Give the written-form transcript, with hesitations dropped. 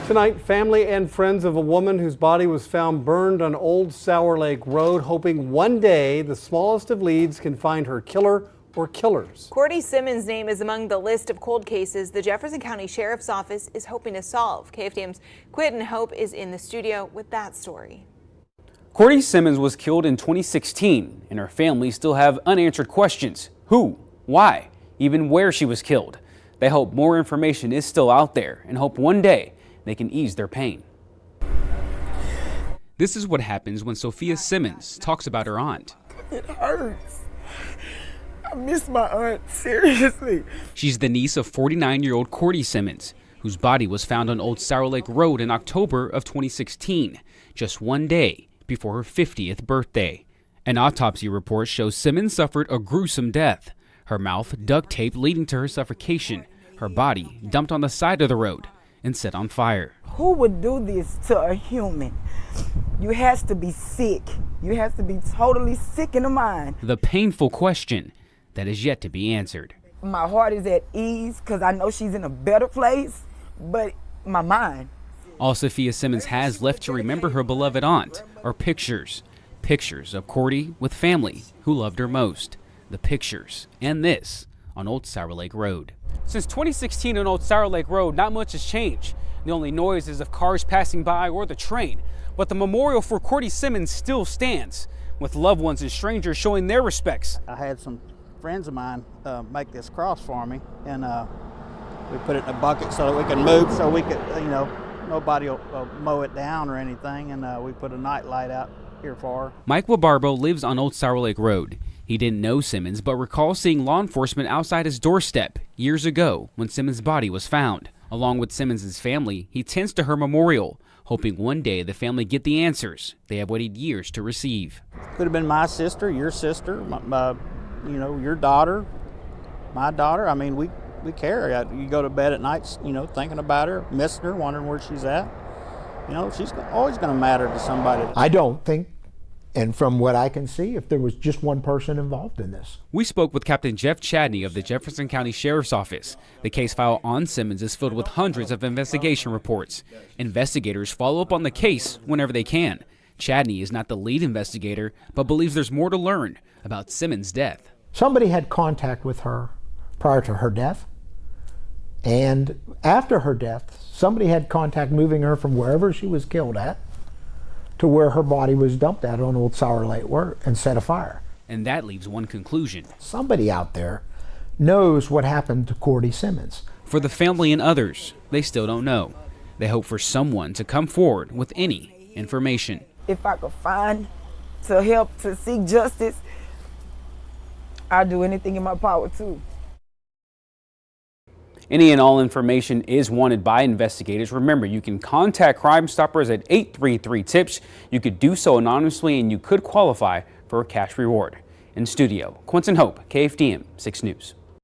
Tonight, family and friends of a woman whose body was found burned on Old Sour Lake Road, hoping one day the smallest of leads can find her killer or killers. Cordy Simmons' name is among the list of cold cases the Jefferson County Sheriff's Office is hoping to solve. KFDM's Quentin Hope is in the studio with that story. Cordy Simmons was killed in 2016, and her family still have unanswered questions. Who? Why? Even where she was killed. They hope more information is still out there and hope one day they can ease their pain. This is what happens when Sophia Simmons talks about her aunt. It hurts. I miss my aunt, seriously. She's the niece of 49-year-old Cordy Simmons, whose body was found on Old Sour Lake Road in October of 2016, just one day before her 50th birthday. An autopsy report shows Simmons suffered a gruesome death. Her mouth duct taped leading to her suffocation, her body dumped on the side of the road and set on fire. Who would do this to a human? You has to be sick. You has to be totally sick in the mind. The painful question that is yet to be answered. My heart is at ease because I know she's in a better place, but my mind. All Sophia Simmons has left to remember her beloved aunt are pictures. Pictures of Cordy with family who loved her most. The pictures and this on Old Sour Lake Road. Since 2016 on Old Sour Lake Road, not much has changed. The only noise is of cars passing by or the train. But the memorial for Cordy Simmons still stands, with loved ones and strangers showing their respects. I had some friends of mine make this cross for me, and we put it in a bucket so that we can move, so we could, nobody will mow it down or anything, and we put a night light out here for her. Mike Wabarbo lives on Old Sour Lake Road. He didn't know Simmons, but recalls seeing law enforcement outside his doorstep years ago when Simmons' body was found. Along with Simmons' family, he tends to her memorial, hoping one day the family get the answers they have waited years to receive. Could have been my sister, your sister, your daughter, my daughter. I mean, we care. You go to bed at night, thinking about her, missing her, wondering where she's at. She's always going to matter to somebody. I don't think, and from what I can see, if there was just one person involved in this. We spoke with Captain Jeff Chadney of the Jefferson County Sheriff's Office. The case file on Simmons is filled with hundreds of investigation reports. Investigators follow up on the case whenever they can. Chadney is not the lead investigator, but believes there's more to learn about Simmons' death. Somebody had contact with her prior to her death, and after her death, somebody had contact moving her from wherever she was killed at to where her body was dumped at on Old Sour Lake Road and set afire. And that leaves one conclusion. Somebody out there knows what happened to Cordy Simmons. For the family and others, they still don't know. They hope for someone to come forward with any information. If I could find to help to seek justice, I'd do anything in my power too. Any and all information is wanted by investigators. Remember, you can contact Crime Stoppers at 833-TIPS. You could do so anonymously and you could qualify for a cash reward. In studio, Quentin Hope, KFDM 6 News.